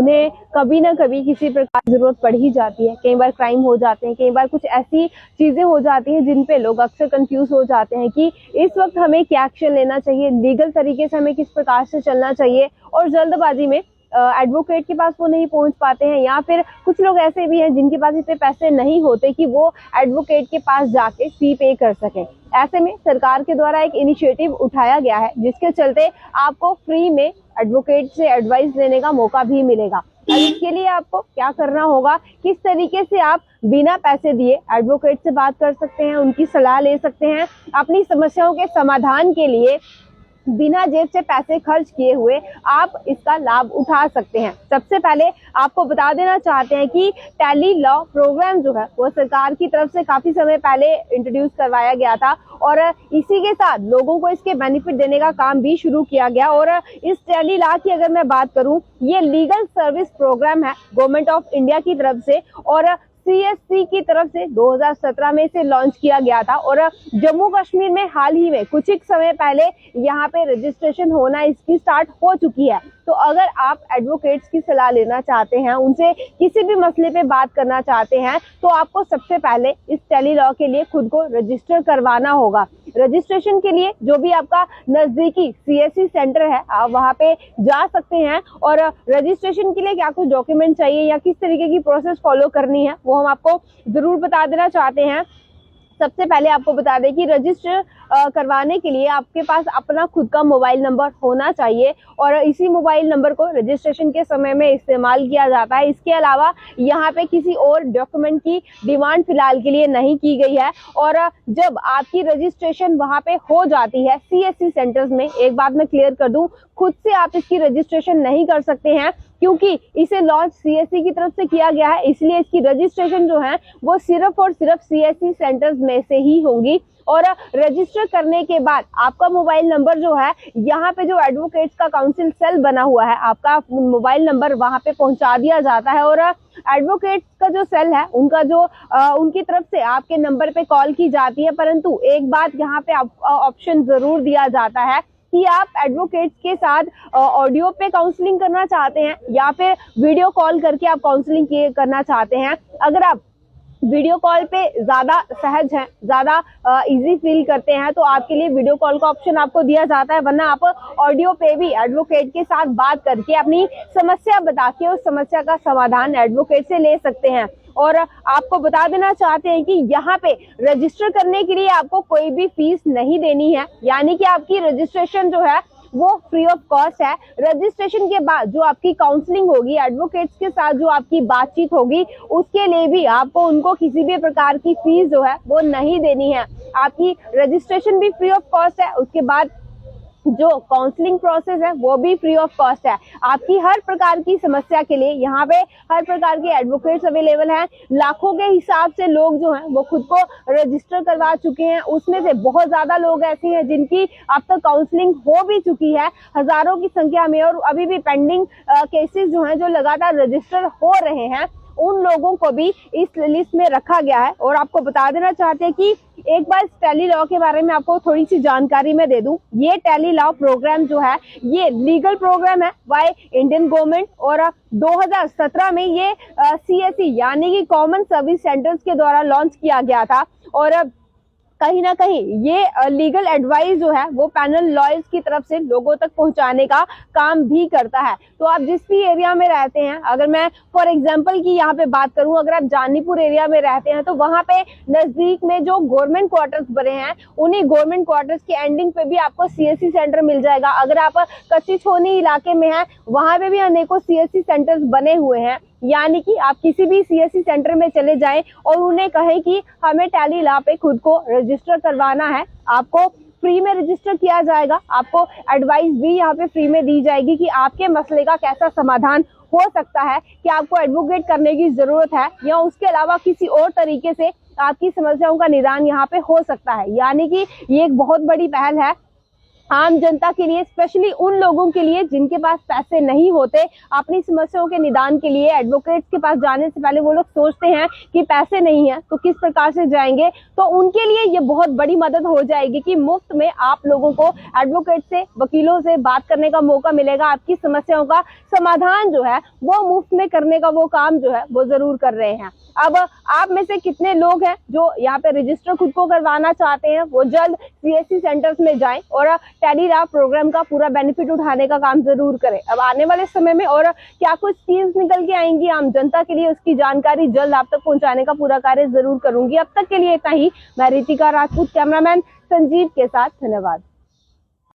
उन्हें कभी ना कभी किसी प्रकार की जरूरत पड़ ही जाती है। कई बार क्राइम हो जाते हैं, कई बार कुछ ऐसी चीजें हो जाती हैं जिन पे लोग अक्सर कंफ्यूज हो जाते हैं कि इस वक्त हमें क्या एक्शन लेना चाहिए, लीगल तरीके से हमें किस प्रकार से चलना चाहिए, और जल्दबाजी में एडवोकेट के पास वो नहीं पहुंच पाते हैं, या फिर कुछ लोग ऐसे भी हैं जिनके पास इतने पैसे नहीं होते कि वो एडवोकेट के पास जाके फी पे कर सकें। ऐसे में सरकार के द्वारा एक इनिशिएटिव उठाया गया है जिसके चलते आपको फ्री में एडवोकेट से एडवाइस लेने का मौका भी मिलेगा। अब इसके लिए आपको क्या करना होगा, किस तरीके से आप बिना पैसे दिए एडवोकेट से बात कर सकते हैं, उनकी सलाह ले सकते हैं, अपनी समस्याओं के समाधान के लिए बिना जेब से पैसे खर्च किए हुए आप इसका लाभ उठा सकते हैं। सबसे पहले आपको बता देना चाहते हैं कि टेली लॉ प्रोग्राम जो है वो सरकार की तरफ से काफी समय पहले इंट्रोड्यूस करवाया गया था, और इसी के साथ लोगों को इसके बेनिफिट देने का काम भी शुरू किया गया। और इस टेली लॉ की अगर मैं बात करूं, ये लीगल सर्विस प्रोग्राम है गवर्नमेंट ऑफ इंडिया की तरफ से, और CSC की तरफ से 2017 में इसे लॉन्च किया गया था। और जम्मू कश्मीर में हाल ही में कुछ एक समय पहले यहाँ पे रजिस्ट्रेशन होना इसकी स्टार्ट हो चुकी है। तो अगर आप एडवोकेट्स की सलाह लेना चाहते हैं, उनसे किसी भी मसले पे बात करना चाहते हैं, तो आपको सबसे पहले इस टेली लॉ के लिए खुद को रजिस्टर करवाना होगा। रजिस्ट्रेशन के लिए जो भी आपका नजदीकी CSC सेंटर है आप वहाँ पे जा सकते हैं, और रजिस्ट्रेशन के लिए क्या कुछ डॉक्यूमेंट चाहिए या किस तरीके की प्रोसेस फॉलो करनी है वो हम आपको जरूर बता देना चाहते हैं। सबसे पहले आपको बता दें कि रजिस्टर करवाने के लिए आपके पास अपना खुद का मोबाइल नंबर होना चाहिए, और इसी मोबाइल नंबर को रजिस्ट्रेशन के समय में इस्तेमाल किया जाता है। इसके अलावा यहाँ पे किसी और डॉक्यूमेंट की डिमांड फिलहाल के लिए नहीं की गई है। और जब आपकी रजिस्ट्रेशन वहाँ पे हो जाती है CSC सेंटर्स में, एक बात मैं क्लियर कर दूं, खुद से आप इसकी रजिस्ट्रेशन नहीं कर सकते हैं, क्योंकि इसे लॉन्च CSC की तरफ से किया गया है। इसलिए इसकी रजिस्ट्रेशन जो है वो सिर्फ और सिर्फ CSC सेंटर्स में से ही होंगी। और रजिस्टर करने के बाद आपका मोबाइल नंबर जो है, यहाँ पे जो एडवोकेट्स का काउंसिल सेल बना हुआ है, आपका मोबाइल नंबर वहां पे पहुंचा दिया जाता है, और एडवोकेट्स का जो सेल है उनका जो उनकी तरफ से आपके नंबर पे कॉल की जाती है। परंतु एक बात यहाँ पे ऑप्शन जरूर दिया जाता है कि आप एडवोकेट्स के साथ ऑडियो पे काउंसलिंग करना चाहते हैं या फिर वीडियो कॉल करके आप काउंसलिंग करना चाहते हैं। अगर आप वीडियो कॉल पे ज्यादा सहज हैं, ज्यादा इजी फील करते हैं, तो आपके लिए वीडियो कॉल का ऑप्शन आपको दिया जाता है, वरना आप ऑडियो पे भी एडवोकेट के साथ बात करके अपनी समस्या बता के उस समस्या का समाधान एडवोकेट से ले सकते हैं। और आपको बता देना चाहते हैं कि यहाँ पे रजिस्टर करने के लिए आपको कोई भी फीस नहीं देनी है, यानी कि आपकी रजिस्ट्रेशन जो है वो फ्री ऑफ कॉस्ट है। रजिस्ट्रेशन के बाद जो आपकी काउंसलिंग होगी, एडवोकेट्स के साथ जो आपकी बातचीत होगी, उसके लिए भी आपको उनको किसी भी प्रकार की फीस जो है वो नहीं देनी है। आपकी रजिस्ट्रेशन भी फ्री ऑफ कॉस्ट है, उसके बाद जो काउंसलिंग प्रोसेस है वो भी फ्री ऑफ कॉस्ट है। आपकी हर प्रकार की समस्या के लिए यहाँ पे हर प्रकार के एडवोकेट्स अवेलेबल हैं। लाखों के हिसाब से लोग जो हैं वो खुद को रजिस्टर करवा चुके हैं। उसमें से बहुत ज्यादा लोग ऐसे हैं जिनकी अब तक काउंसलिंग हो भी चुकी है, हजारों की संख्या में, और अभी भी पेंडिंग केसेस जो हैं जो लगातार रजिस्टर हो रहे हैं, उन लोगों को भी इस लिस्ट में रखा गया है। और आपको बता देना चाहते हैं कि एक बार इस टेली लॉ के बारे में आपको थोड़ी सी जानकारी मैं दे दूं। ये टेली लॉ प्रोग्राम जो है ये लीगल प्रोग्राम है बाय इंडियन गवर्नमेंट, और 2017 में ये CSC यानी कि कॉमन सर्विस सेंटर्स के द्वारा लॉन्च किया गया था। और कहीं ना कहीं ये लीगल एडवाइस जो है वो पैनल लॉयर्स की तरफ से लोगों तक पहुंचाने का काम भी करता है। तो आप जिस भी एरिया में रहते हैं, अगर मैं फॉर एग्जांपल की यहाँ पे बात करूं, अगर आप जानीपुर एरिया में रहते हैं तो वहां पे नजदीक में जो गवर्नमेंट क्वार्टर्स बने हैं, उन्हीं गवर्नमेंट क्वार्टर्स के एंडिंग पे भी आपको CSC सेंटर मिल जाएगा। अगर आप कच्ची छोनी इलाके में हैं, वहां पे भी अनेकों CSC सेंटर्स बने हुए हैं। यानी कि आप किसी भी CSC सेंटर में चले जाएं और उन्हें कहें कि हमें टेली लॉ पे खुद को रजिस्टर करवाना है, आपको फ्री में रजिस्टर किया जाएगा। आपको एडवाइस भी यहाँ पे फ्री में दी जाएगी कि आपके मसले का कैसा समाधान हो सकता है, कि आपको एडवोकेट करने की जरूरत है या उसके अलावा किसी और तरीके से आपकी समस्याओं का निदान यहाँ पे हो सकता है। यानी कि ये एक बहुत बड़ी पहल है आम जनता के लिए, स्पेशली उन लोगों के लिए जिनके पास पैसे नहीं होते, अपनी समस्याओं के निदान के लिए एडवोकेट्स के पास जाने से पहले वो लोग सोचते हैं कि पैसे नहीं है तो किस प्रकार से जाएंगे, तो उनके लिए ये बहुत बड़ी मदद हो जाएगी कि मुफ्त में आप लोगों को एडवोकेट से, वकीलों से बात करने का मौका मिलेगा। आपकी समस्याओं का समाधान जो है वो मुफ्त में करने का वो काम जो है वो जरूर कर रहे हैं। अब आप में से कितने लोग हैं जो यहाँ पे रजिस्टर खुद को करवाना चाहते हैं, वो जल्द सीएससी सेंटर्स में जाएं और टेलीलॉ प्रोग्राम का पूरा बेनिफिट उठाने का काम जरूर करें। अब आने वाले समय में और क्या कुछ स्कीम्स निकल के आएंगी आम जनता के लिए, उसकी जानकारी जल्द आप तक पहुंचाने का पूरा कार्य जरूर करूंगी। अब तक के लिए इतना ही। मैं रितिका राजपूत, कैमरामैन संजीव के साथ, धन्यवाद।